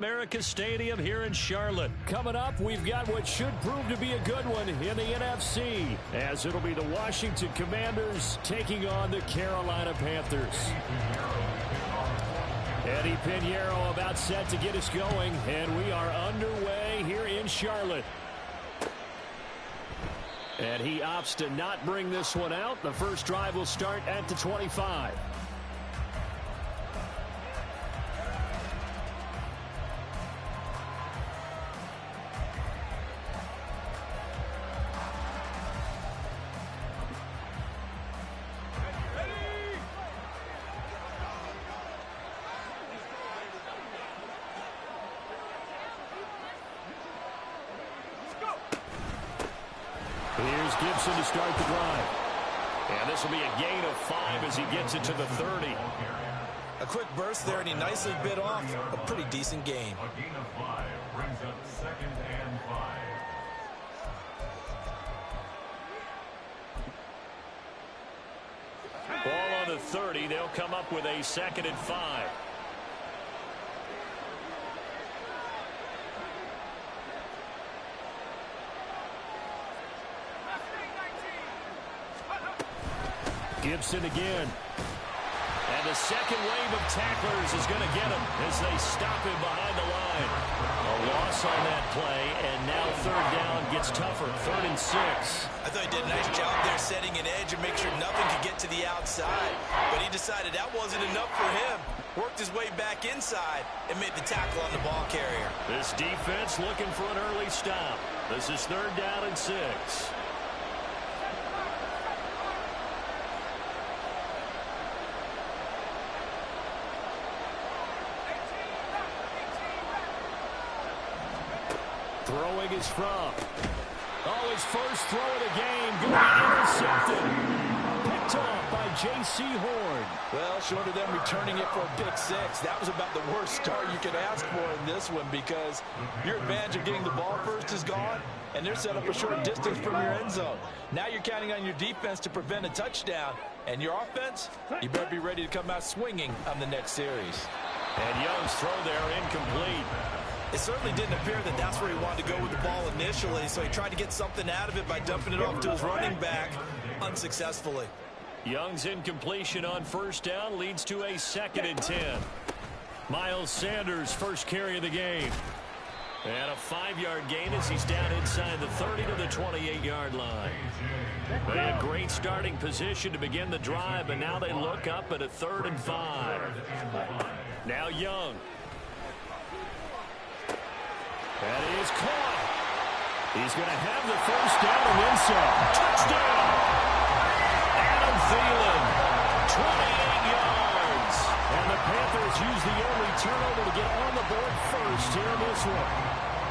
America Stadium here in Charlotte. Coming up, we've got what should prove to be a good one in the NFC, as it'll be the Washington Commanders taking on the Carolina Panthers. Eddie Pinheiro about set to get us going, and we are underway here in Charlotte. And he opts to not bring this one out. The first drive will start at the 25. Here's Gibson to start the drive. And this will be a gain of 5 as he gets it to the 30. A quick burst there, and he nicely bit off a pretty decent gain. A gain of 5 brings up 2nd and 5. Ball on the 30. They'll come up with a 2nd and 5. Gibson again. And the second wave of tacklers is going to get him as they stop him behind the line. A loss on that play, and now 3rd down gets tougher. 3rd and 6. I thought he did a nice job there setting an edge and make sure nothing could get to the outside. But he decided that wasn't enough for him. Worked his way back inside and made the tackle on the ball carrier. This defense looking for an early stop. This is 3rd down and 6. Throwing is from. Oh, his first throw of the game. Going to be intercepted. Picked off by J.C. Horn. Well, short of them returning it for a pick 6, that was about the worst start you could ask for in this one, because your advantage of getting the ball first is gone, and they're set up a short distance from your end zone. Now you're counting on your defense to prevent a touchdown, and your offense, you better be ready to come out swinging on the next series. And Young's throw there incomplete. It certainly didn't appear that that's where he wanted to go with the ball initially, so he tried to get something out of it by dumping it off to his running back unsuccessfully. Young's incompletion on 1st down leads to a 2nd and 10. Miles Sanders, first carry of the game. And a 5-yard gain as he's down inside the 30 to the 28-yard line. They had great starting position to begin the drive, but now they look up at a 3rd and 5. Now Young. That is caught. He's going to have the 1st down and then some. Touchdown! Adam Thielen, 28 yards. And the Panthers use the only turnover to get on the board first here in this one.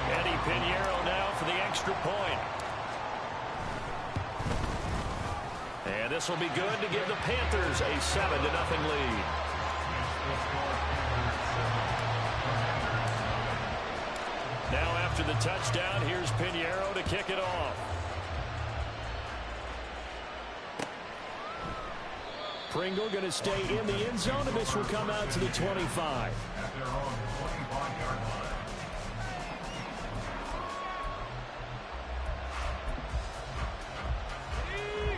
Eddie Pinheiro now for the extra point. And this will be good to give the Panthers a 7-0 lead. Now after the touchdown, here's Pinheiro to kick it off. Pringle going to stay in the end zone, and this will come out to the 25.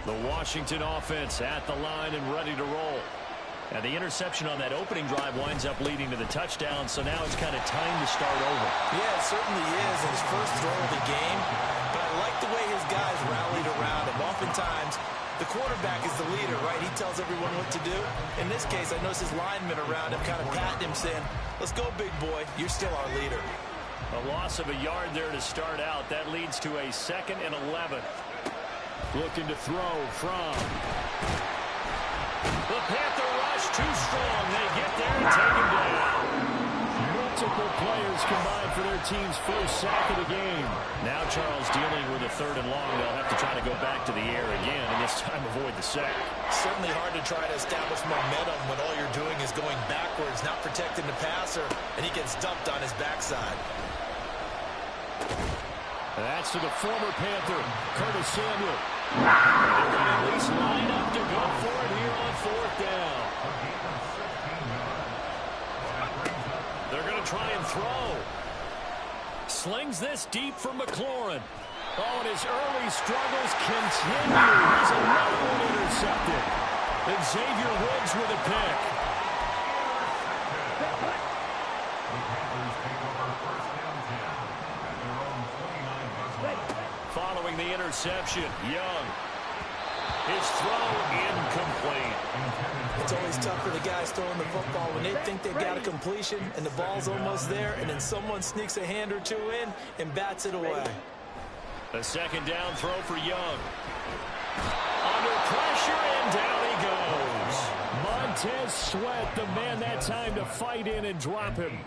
The Washington offense at the line and ready to roll. And the interception on that opening drive winds up leading to the touchdown, so now it's kind of time to start over. Yeah, it certainly is, in his first throw of the game. But I like the way his guys rallied around him. Oftentimes, the quarterback is the leader, right? He tells everyone what to do. In this case, I notice his linemen around him kind of patting him, saying, let's go, big boy. You're still our leader. A loss of a yard there to start out. That leads to a 2nd and 11. Looking to throw from. The Panther rush too strong. They get there and take him down. Multiple players combined for their team's first sack of the game. Now Charles dealing with a 3rd and long. They'll have to try to go back to the air again, and this time avoid the sack. Certainly hard to try to establish momentum when all you're doing is going backwards, not protecting the passer, and he gets dumped on his backside. That's to the former Panther, Curtis Samuel. They're going to at least line up to go for it here on 4th down. They're going to to try and throw. Slings this deep for McLaurin. Oh, and his early struggles continue. There's another one intercepted. And Xavier Woods with a pick. Following the interception, Young. His throw incomplete. It's always tough for the guys throwing the football when they think they've got a completion and the ball's almost there, and then someone sneaks a hand or two in and bats it away. A second down throw for Young. Under pressure, and down he goes. Montez Sweat, the man that time to fight in and drop him.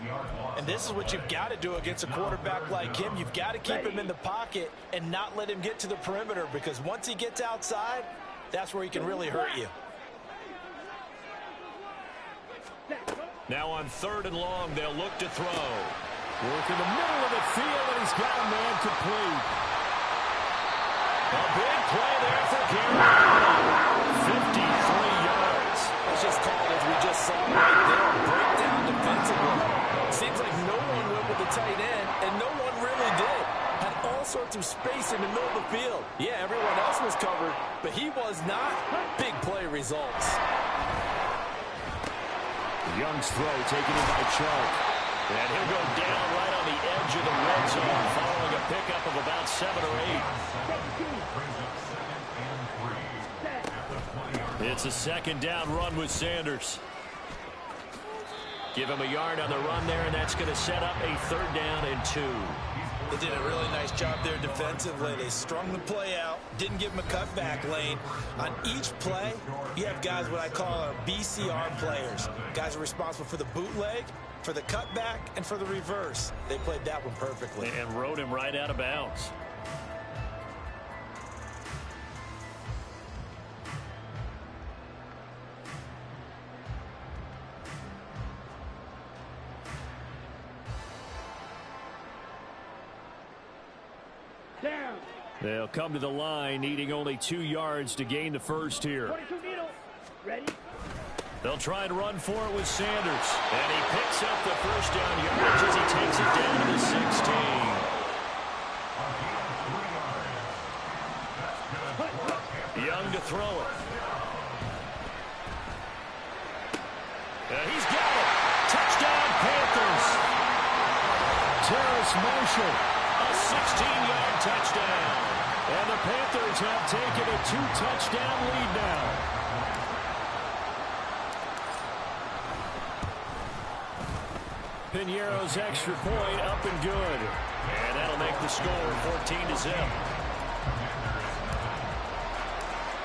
And this is what you've got to do against a quarterback like him. You've got to keep him in the pocket and not let him get to the perimeter, because once he gets outside, that's where he can really hurt you. Now on 3rd and long, they'll look to throw. Work in the middle of the field, and he's got a man complete. A big play there for Carolina. 53 yards. It's just called, as we just saw right there, a breakdown defensively. Seems like no one went with the tight end, and no one really did. Had all sorts of space in the middle of the field. Yeah, everyone else was covered, but he was not. Big play results. Young's throw taken in by Chark. And he'll go down right on the edge of the red zone following a pickup of about 7 or 8. It's a second down run with Sanders. Give him a yard on the run there, and that's going to set up a 3rd down and 2. They did a really nice job there defensively. They strung the play out, didn't give him a cutback lane. On each play, you have guys what I call our BCR players. Guys are responsible for the bootleg, for the cutback, and for the reverse. They played that one perfectly. And rode him right out of bounds. They'll come to the line, needing only 2 yards to gain the first here. They'll try and run for it with Sanders. And he picks up the first down yardage as he takes it down to the 16. Young to throw it. He's got it. Touchdown, Panthers. Terrace Marshall. A 16-yard touchdown. And the Panthers have taken a 2-touchdown lead now. Piñeiro's extra point up and good. And that'll make the score 14-0.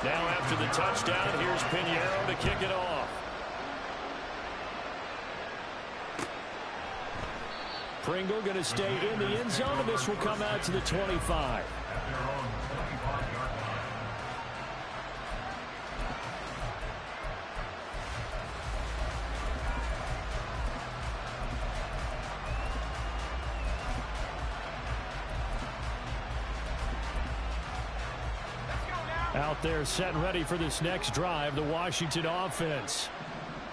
Now after the touchdown, here's Piñeiro to kick it off. Pringle going to stay in the end zone, and this will come out to the 25. Out there set and ready for this next drive, the Washington offense.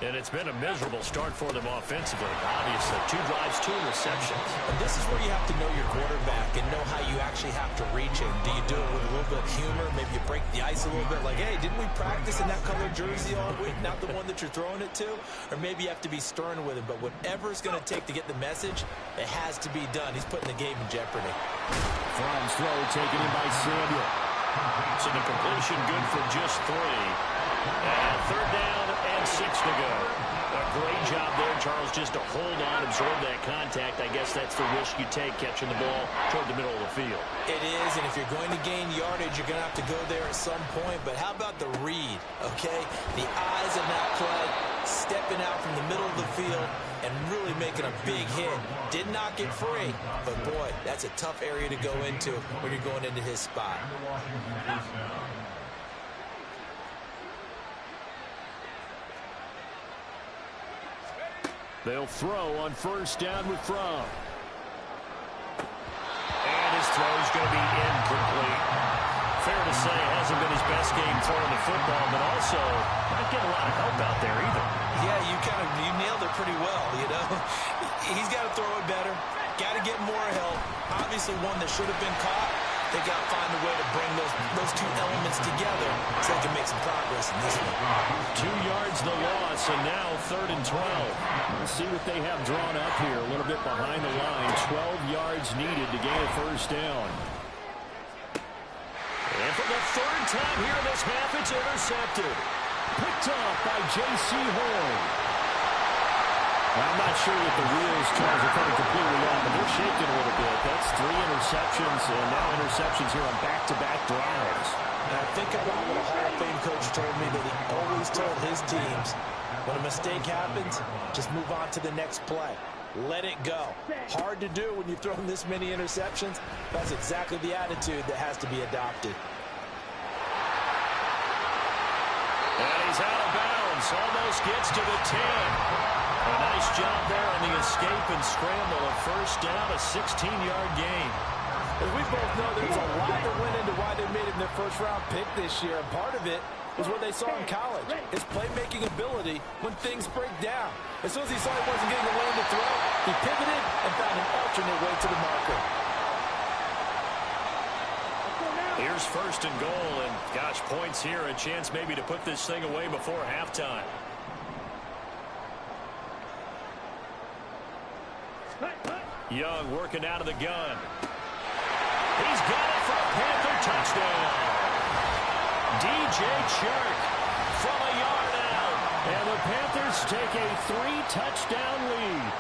And it's been a miserable start for them offensively. Obviously, 2 drives, 2 receptions. And this is where you have to know your quarterback and know how you actually have to reach him. Do you do it with a little bit of humor? Maybe you break the ice a little bit, like, hey, didn't we practice in that colored jersey all week? Not the one that you're throwing it to? Or maybe you have to be stern with him. But whatever it's going to take to get the message, it has to be done. He's putting the game in jeopardy. Fromm's throw taken in by Samuel. So the completion good for just 3. And 3rd down and 6 to go. A great job there, Charles, just to hold on, absorb that contact. I guess that's the risk you take catching the ball toward the middle of the field. It is, and if you're going to gain yardage, you're going to have to go there at some point. But how about the read, okay? The eyes in that play, stepping out from the middle of the field and really making a big hit. Did not get free, but boy, that's a tough area to go into when you're going into his spot. They'll throw on 1st down with Fromm. And his throw's going to be incomplete. Fair to say, it hasn't been his best game throwing the football, but also not getting a lot of help out there either. Yeah, you nailed it pretty well, you know. He's got to throw it better, got to get more help. Obviously one that should have been caught. They got to find a way to bring those two elements together so they can make some progress in this one. 2 yards the loss, and now 3rd and 12. Let's see what they have drawn up here. A little bit behind the line. 12 yards needed to gain a first down. And for the 3rd time here in this half, it's intercepted. Picked off by J.C. Horn. I'm not sure that the wheels, Charles, are coming completely off, but they're shaking a little bit. That's 3 interceptions, and now interceptions here on back-to-back drives. Now think about what a Hall of Fame coach told me, that he always told his teams, when a mistake happens, just move on to the next play. Let it go. Hard to do when you've thrown this many interceptions. That's exactly the attitude that has to be adopted. And he's out of bounds. Almost gets to the 10. A nice job there on the escape and scramble. A first down, a 16-yard gain. As we both know, there's a lot that went into why they made him their first-round pick this year. And part of it was what they saw in college, his playmaking ability when things break down. As soon as he saw he wasn't getting a lane to throw, he pivoted and found an alternate way to the marker. Here's 1st and goal, and gosh, points here, a chance maybe to put this thing away before halftime. Young working out of the gun. He's got it for a Panther touchdown. DJ Chark from a yard out. And the Panthers take a 3-touchdown lead.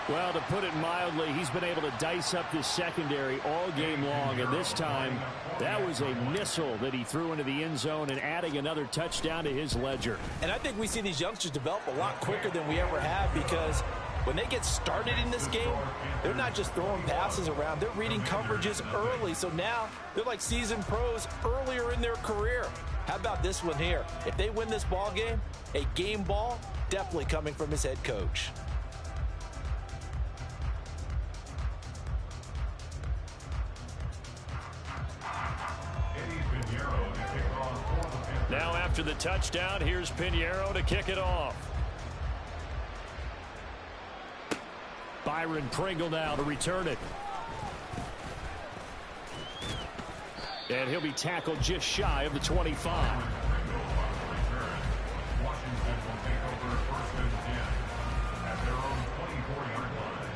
Well, to put it mildly, he's been able to dice up this secondary all game long. And this time, that was a missile that he threw into the end zone and adding another touchdown to his ledger. And I think we see these youngsters develop a lot quicker than we ever have, because when they get started in this game, they're not just throwing passes around. They're reading coverages early. So now they're like seasoned pros earlier in their career. How about this one here? If they win this ball game, a game ball definitely coming from his head coach. Now after the touchdown, here's Pinheiro to kick it off. Byron Pringle now to return it. And he'll be tackled just shy of the 25. Washington will take over 1st and 10 at their own 24-yard line.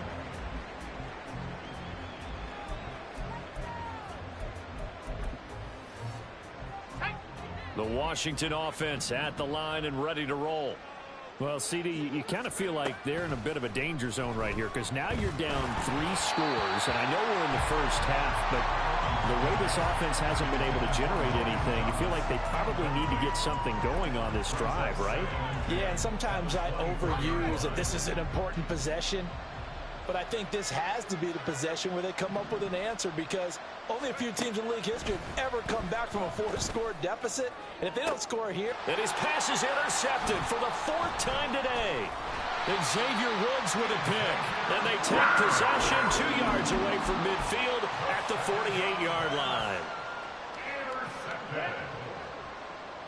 The Washington offense at the line and ready to roll. Well, CD, you kind of feel like they're in a bit of a danger zone right here, because now you're down 3 scores, and I know we're in the first half, but the way this offense hasn't been able to generate anything, you feel like they probably need to get something going on this drive, right? Yeah, and sometimes I overuse that this is an important possession, but I think this has to be the possession where they come up with an answer, because only a few teams in league history have ever come back from a 4-score deficit. And if they don't score here... And his pass is intercepted for the 4th time today. Xavier Woods with a pick. And they take possession 2 yards away from midfield at the 48-yard line. Intercepted.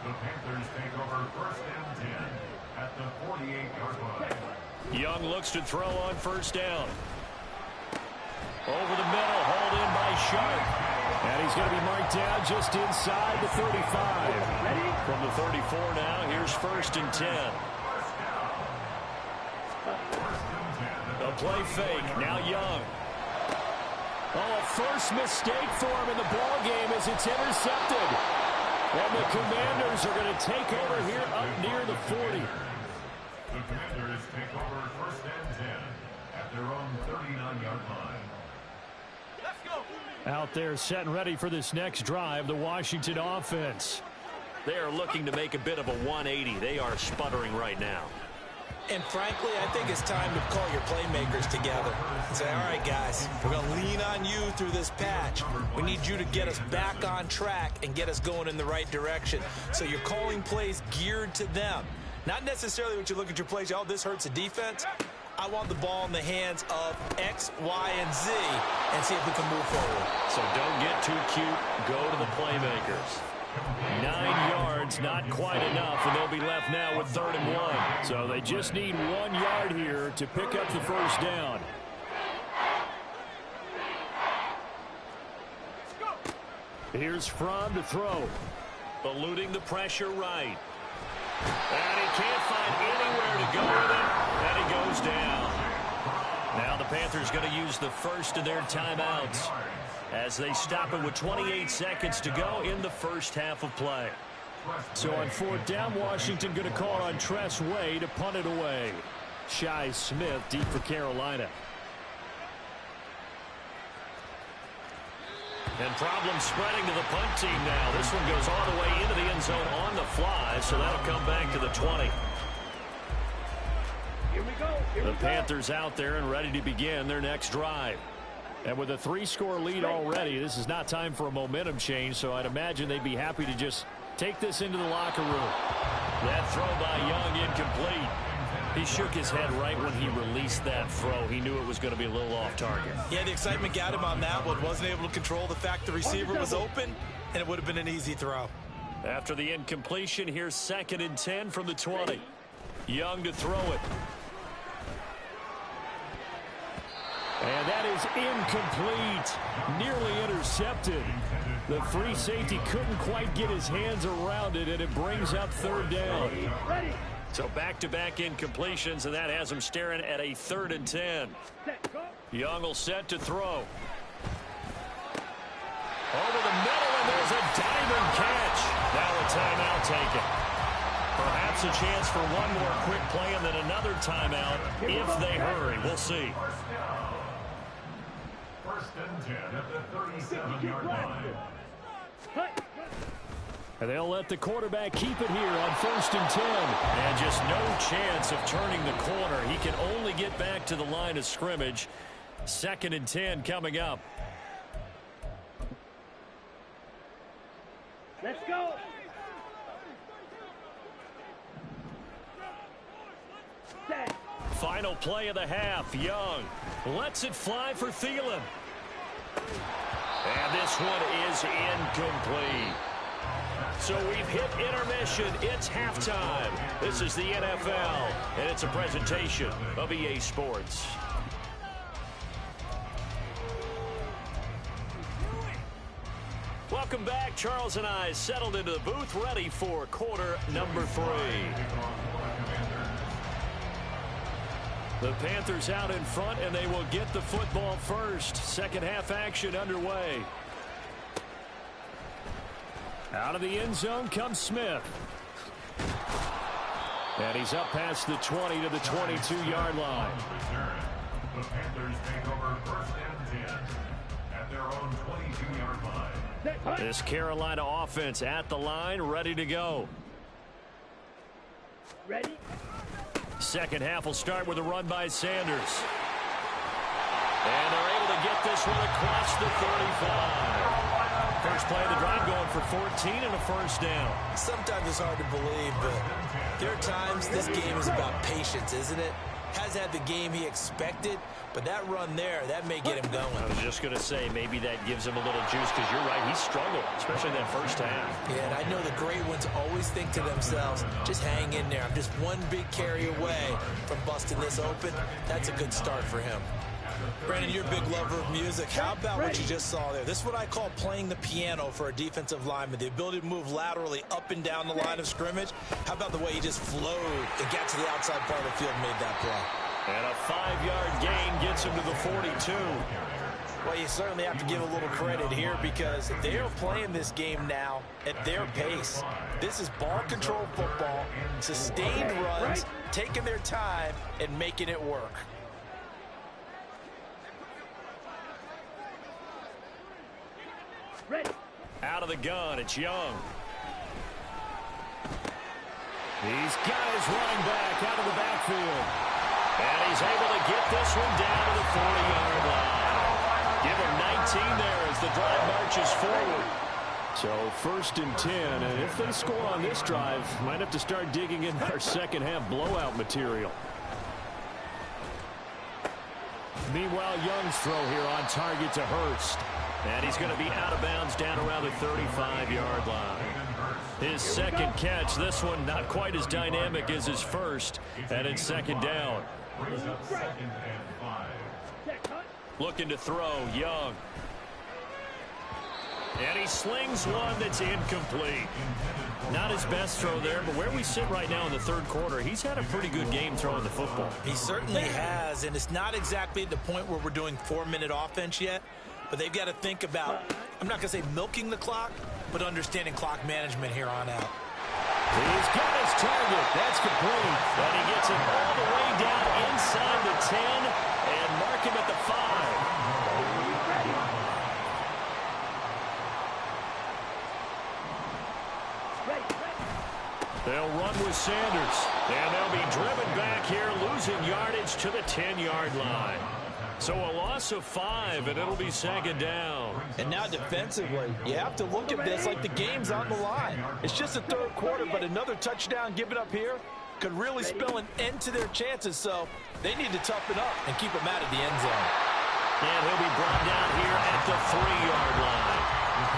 The Panthers take over 1st and 10 at the 48-yard line. Young looks to throw on 1st down. Over the middle, hauled in by Sharp. And he's going to be marked down just inside the 35. From the 34 now, here's 1st and 10. A play fake, now Young. Oh, a first mistake for him in the ball game as it's intercepted. And the Commanders are going to take over here up near the 40. The Commanders take over 1st and 10 at their own 39-yard line. Out there set and ready for this next drive, the Washington offense. They are looking to make a bit of a 180. They are sputtering right now. And frankly, I think it's time to call your playmakers together and say, all right, guys, we're going to lean on you through this patch. We need you to get us back on track and get us going in the right direction. So you're calling plays geared to them. Not necessarily what you look at your plays, oh, this hurts the defense. I want the ball in the hands of X, Y, and Z and see if we can move forward. So don't get too cute. Go to the playmakers. 9 yards, not quite enough, and they'll be left now with 3rd and 1. So they just need 1 yard here to pick up the first down. Here's Fromm to throw. Eluding the pressure right. And he can't find anywhere to go with it, and he goes down. Now the Panthers going to use the first of their timeouts as they stop it with 28 seconds to go in the first half of play. So on 4th down, Washington going to call on Tress Way to punt it away. Shi Smith deep for Carolina. And problems spreading to the punt team now. This one goes all the way into the end zone on the fly, so that'll come back to the 20. The Panthers out there and ready to begin their next drive. And with a 3-score lead already, this is not time for a momentum change, so I'd imagine they'd be happy to just take this into the locker room. That throw by Young incomplete. He shook his head right when he released that throw. He knew it was going to be a little off target. Yeah, the excitement got him on that one. Wasn't able to control the fact the receiver was open, and it would have been an easy throw. After the incompletion, here's 2nd and 10 from the 20. Young to throw it. And that is incomplete. Nearly intercepted. The free safety couldn't quite get his hands around it, and it brings up 3rd down. So back-to-back incompletions, and that has him staring at a 3rd and 10. Young will set to throw. Over the middle, and there's a diamond catch. Now a timeout taken. Perhaps a chance for one more quick play and then another timeout if they hurry. We'll see. 1st and 10 at the 37-yard line. And they'll let the quarterback keep it here on 1st and 10. And just no chance of turning the corner. He can only get back to the line of scrimmage. 2nd and 10 coming up. Let's go. Final play of the half. Young lets it fly for Thielen. And this one is incomplete. So we've hit intermission. It's halftime. This is the NFL, and it's a presentation of EA Sports. Welcome back. Charles and I settled into the booth, ready for quarter number 3. The Panthers out in front, and they will get the football first. Second half action underway. Out of the end zone comes Smith. And he's up past the 20 to the 22-yard line. The Panthers take over 1st and 10 at their own 22-yard line. This Carolina offense at the line, ready to go. Ready? Second half will start with a run by Sanders. And they're able to get this one across the 35. First play of the drive going for 14 and a first down. Sometimes it's hard to believe, but there are times this game is about patience, isn't it? Has had the game he expected, but that run there, that may get him going. I was just going to say, maybe that gives him a little juice, because you're right, he struggled, especially in that first half. Yeah, and I know the great ones always think to themselves, just hang in there. I'm just one big carry away from busting this open. That's a good start for him. Brandon, you're a big lover of music. How about what you just saw there? This is what I call playing the piano for a defensive lineman. The ability to move laterally up and down the line of scrimmage. How about the way he just flowed and got to the outside part of the field and made that play? And a 5-yard gain gets him to the 42. Well, you certainly have to give a little credit here because they are playing this game now at their pace. This is ball control football, sustained runs, taking their time and making it work. Ready. Out of the gun, it's Young. He's got his running back out of the backfield. And he's able to get this one down to the 40-yard line. Give him 19 there as the drive marches forward. So 1st and 10, and if they score on this drive, might have to start digging in our second half blowout material. Meanwhile, Young's throw here on target to Hurst. And he's going to be out of bounds down around the 35-yard line. His second catch, this one not quite as dynamic as his first, and it's second down. Looking to throw, Young. And he slings one that's incomplete. Not his best throw there, but where we sit right now in the third quarter, he's had a pretty good game throwing the football. He certainly has, and it's not exactly at the point where we're doing 4-minute offense yet, but they've got to think about, I'm not going to say milking the clock, but understanding clock management here on out. He's got his target. That's complete. And he gets it all the way down inside the 10 and mark him at the 5. They'll run with Sanders, and they'll be driven back here, losing yardage to the 10-yard line. So a loss of 5, and it'll be second down. And now defensively, you have to look at this like the game's on the line. It's just the third quarter, but another touchdown given up here could really spell an end to their chances. So they need to toughen up and keep them out of the end zone. And he'll be brought down here at the 3-yard line.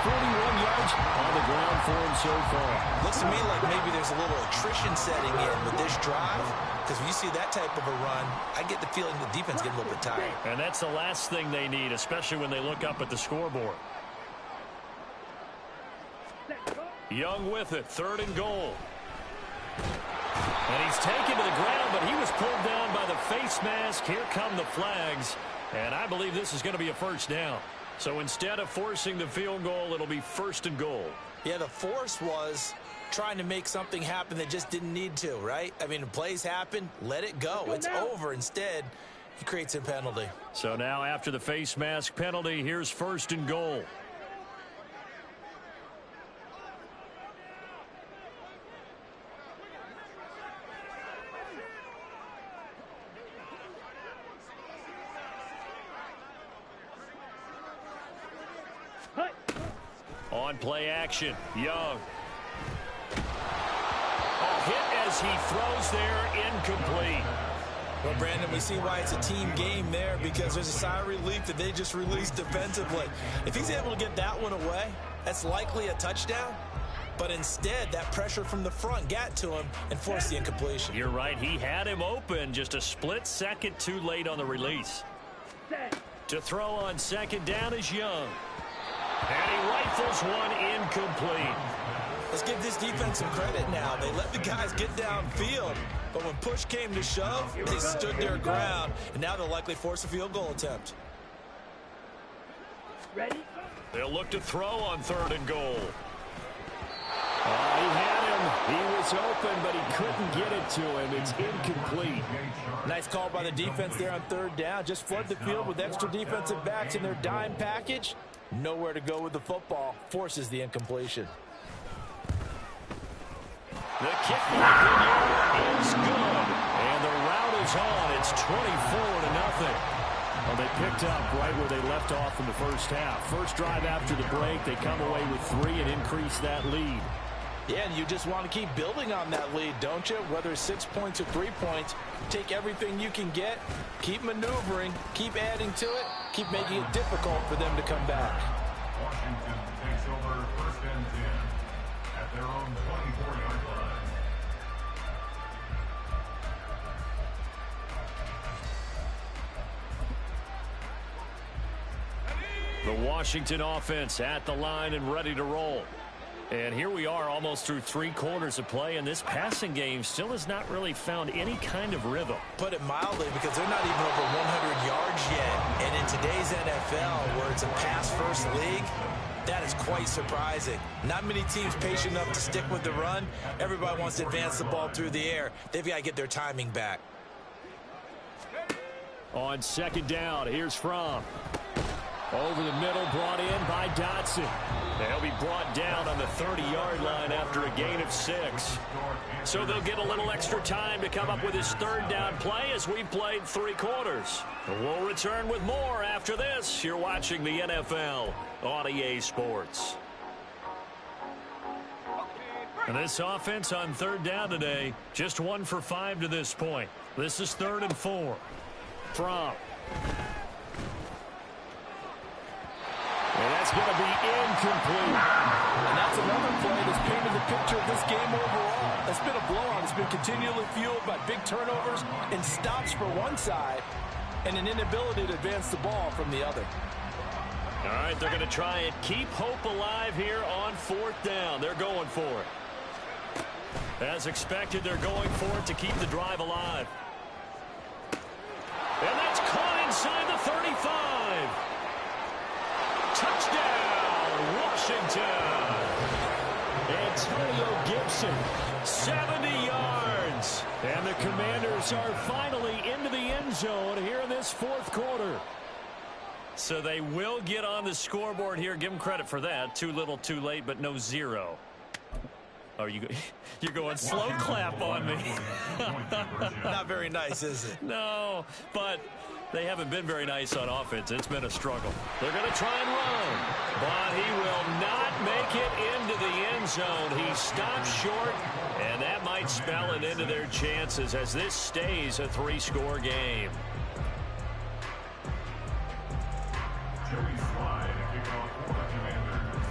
41 yards on the ground for him so far. Looks to me like maybe there's a little attrition setting in with this drive, because when you see that type of a run, I get the feeling the defense getting a little bit tired. And that's the last thing they need, especially when they look up at the scoreboard. Young with it, 3rd and goal. And he's taken to the ground, but he was pulled down by the face mask. Here come the flags, and I believe this is going to be a first down. So instead of forcing the field goal, it'll be 1st and goal. Yeah, the force was trying to make something happen that just didn't need to, right? I mean, the plays happen, let it go. It's over. Instead, he creates a penalty. So now after the face mask penalty, here's 1st and goal. On play action, Young. A hit as he throws there, incomplete. Well, Brandon, we see why it's a team game there, because there's a sigh of relief that they just released defensively. If he's able to get that one away, that's likely a touchdown. But instead, that pressure from the front got to him and forced the incompletion. You're right. He had him open, just a split second too late on the release. To throw on second down is Young. And he rifles one incomplete. Let's give this defense some credit now. They let the guys get downfield, but when push came to shove, they stood their ground, and now they'll likely force a field goal attempt. Ready? They'll look to throw on 3rd and goal. He had him. He was open, but he couldn't get it to him. It's incomplete. Nice call by the defense there on 3rd down. Just flood the field with extra defensive backs in their dime package. Nowhere to go with the football. Forces the incompletion. The kick is good. And the route is on. It's 24-0. Well, they picked up right where they left off in the first half. First drive after the break, they come away with 3 and increase that lead. Yeah, and you just want to keep building on that lead, don't you? Whether it's 6 points or 3 points, take everything you can get, keep maneuvering, keep adding to it, keep making it difficult for them to come back. Washington takes over 1st and 10 at their own 24-yard line. The Washington offense at the line and ready to roll. And here we are almost through 3 quarters of play, and this passing game still has not really found any kind of rhythm. Put it mildly, because they're not even over 100 yards yet. And in today's NFL, where it's a pass-first league, that is quite surprising. Not many teams patient enough to stick with the run. Everybody wants to advance the ball through the air. They've got to get their timing back. On second down, here's Fromm. Over the middle, brought in by Dotson. They'll be brought down on the 30-yard line after a gain of 6. So they'll get a little extra time to come up with his 3rd down play as we've played 3 quarters. We'll return with more after this. You're watching the NFL on EA Sports. And this offense on 3rd down today, just 1 for 5 to this point. This is 3rd and 4. Fromm. And that's going to be incomplete. And that's another play that's painted the picture of this game overall. It's been a blowout. It's been continually fueled by big turnovers and stops for one side and an inability to advance the ball from the other. All right, they're going to try and keep hope alive here on fourth down. They're going for it. As expected, they're going for it to keep the drive alive. And that's caught inside the 35. Touchdown, Washington. Antonio Gibson, 70 yards. And the Commanders are finally into the end zone here in this fourth quarter. So they will get on the scoreboard here. Give them credit for that. Too little, too late, but no zero. Oh, you're going slow clap on me. Not very nice, is it? No, but they haven't been very nice on offense. It's been a struggle. They're going to try and run, but he will not make it into the end zone. He stops short, and that might spell it into their chances as this stays a three-score game. Joey Slye to kick off for the Commanders.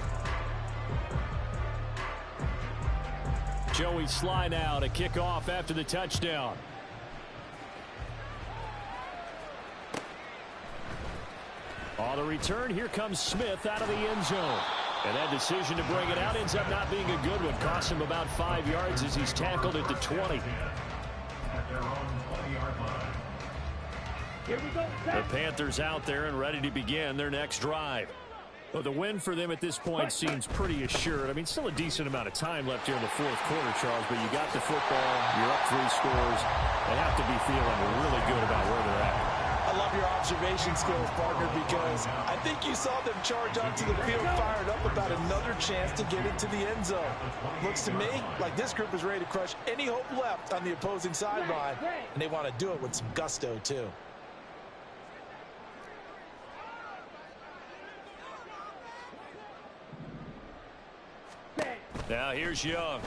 Joey Slye now to kick off after the touchdown. On the return, here comes Smith out of the end zone. And that decision to bring it out ends up not being a good one. Cost him about 5 yards as he's tackled at the 20. At their own 20-yard line. The Panthers out there and ready to begin their next drive. Well, the win for them at this point seems pretty assured. I mean, still a decent amount of time left here in the fourth quarter, Charles, but you got the football, you're up 3 scores. They have to be feeling really good about where they're at. I love your observation skills, partner, because I think you saw them charge onto the field fired up about another chance to get into the end zone. Looks to me like this group is ready to crush any hope left on the opposing sideline, and they want to do it with some gusto, too. Now here's Young.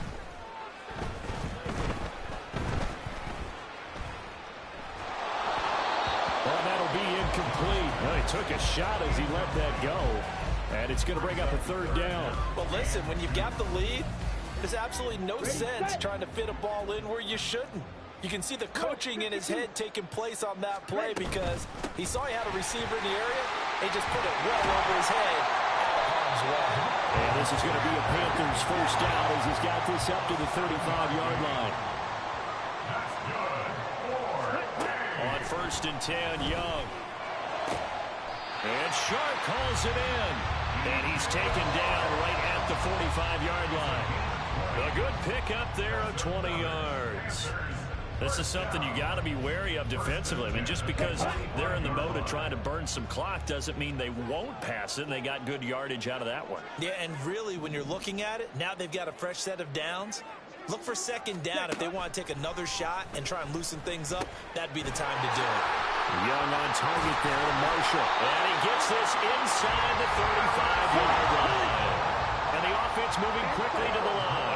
Well, that'll be incomplete. Well, he took a shot as he let that go. And it's going to bring up a third down. Well, listen, when you've got the lead, there's absolutely no sense trying to fit a ball in where you shouldn't. You can see the coaching in his head taking place on that play because he saw he had a receiver in the area. He just put it well over his head out of harm's way. And this is going to be a Panthers first down as he's got this up to the 35-yard line. On 1st and 10, Young. And Sharp calls it in. And he's taken down right at the 45-yard line. A good pickup there of 20 yards. This is something you got to be wary of defensively. I mean, just because they're in the mode of trying to burn some clock doesn't mean they won't pass it, and they got good yardage out of that one. Yeah, and really, when you're looking at it, now they've got a fresh set of downs. Look for second down if they want to take another shot and try and loosen things up. That'd be the time to do it. Young on target there to Marshall. And he gets this inside the 35-yard line. And the offense moving quickly to the line.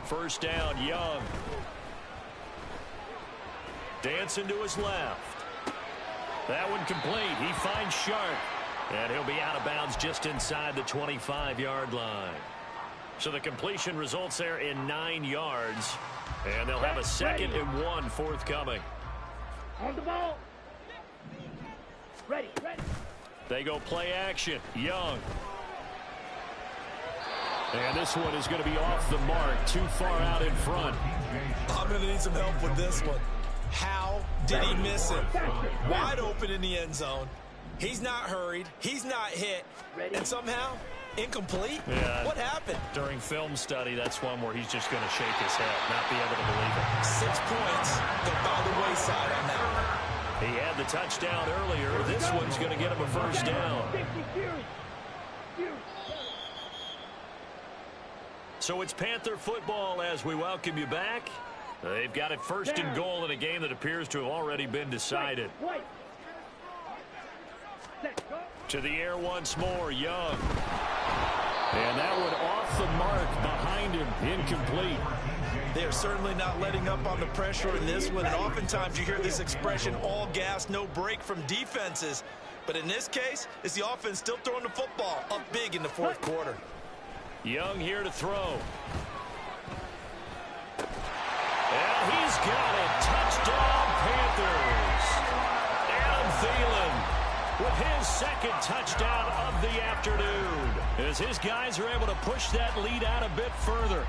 First down, Young. Dancing to his left. That one complete. He finds Sharp. And he'll be out of bounds just inside the 25-yard line. So the completion results there in 9 yards. And they'll have a 2nd and 1 forthcoming. On the ball. Ready. They go play action. Young. And this one is going to be off the mark, too far out in front. I'm going to need some help with this one. How did he miss it? Wide open in the end zone. He's not hurried. He's not hit. And somehow, incomplete? Yeah. What happened? During film study, that's one where he's just going to shake his head, not be able to believe it. 6 points go by the wayside on that one. He had the touchdown earlier. This one's going to get him a first down. So it's Panther football as we welcome you back. They've got it 1st and goal in a game that appears to have already been decided. To the air once more, Young. And that one off the mark behind him, incomplete. They are certainly not letting up on the pressure in this one, and oftentimes you hear this expression, all gas, no break from defenses. But in this case, it's the offense still throwing the football up big in the fourth quarter. Young here to throw. And he's got it. Touchdown, Panthers. Adam Thielen with his second touchdown of the afternoon, as his guys are able to push that lead out a bit further.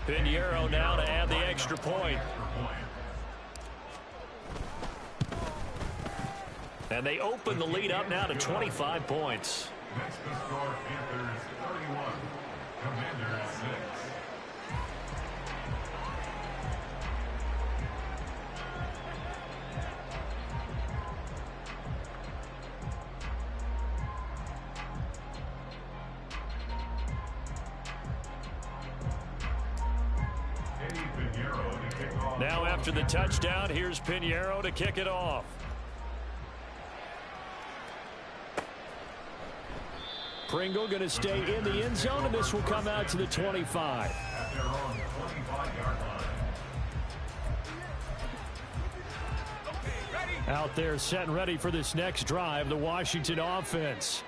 Pinheiro now to add the extra point. And they open the lead up now to 25 points. Next to score, Panthers 31, Commanders 6. Now after the touchdown, here's Pinheiro to kick it off. Pringle going to stay in the end zone, and this will come out to the 25. At their own 25-yard line. Out there set and ready for this next drive, the Washington offense.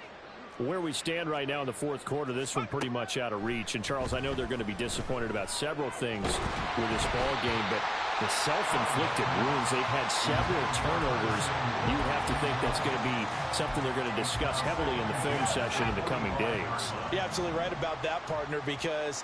Where we stand right now in the fourth quarter, this one pretty much out of reach. And, Charles, I know they're going to be disappointed about several things with this ball game, but the self-inflicted wounds, they've had several turnovers. You would have to think that's going to be something they're going to discuss heavily in the film session in the coming days. You're absolutely right about that, partner, because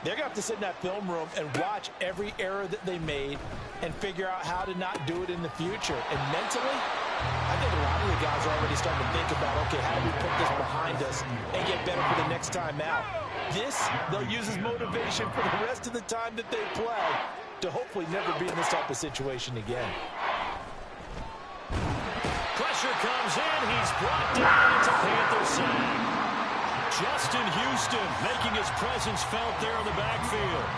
they're going to have to sit in that film room and watch every error that they made and figure out how to not do it in the future. And mentally, I think a lot of the guys are already starting to think about, okay, how do we put this behind us and get better for the next time out? This, they'll use as motivation for the rest of the time that they play to hopefully never be in this type of situation again. Pressure comes in. He's brought down into Panther side. Justin Houston making his presence felt there in the backfield.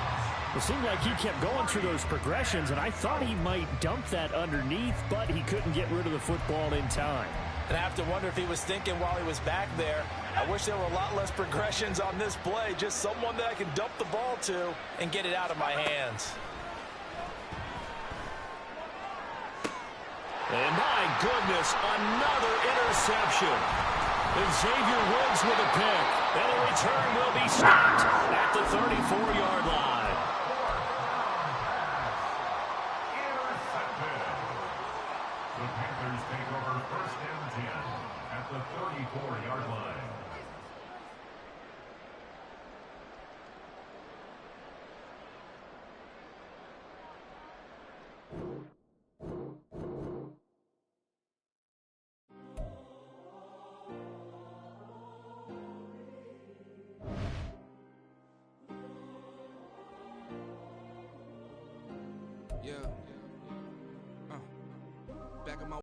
It seemed like he kept going through those progressions, and I thought he might dump that underneath, but he couldn't get rid of the football in time. And I have to wonder if he was thinking while he was back there, I wish there were a lot less progressions on this play, just someone that I can dump the ball to and get it out of my hands. And my goodness, another interception. And Xavier Woods with a pick. And the return will be stopped at the 34-yard line. Intercepted. The Panthers take over first and 10 at the 34-yard line. Yeah. Back of my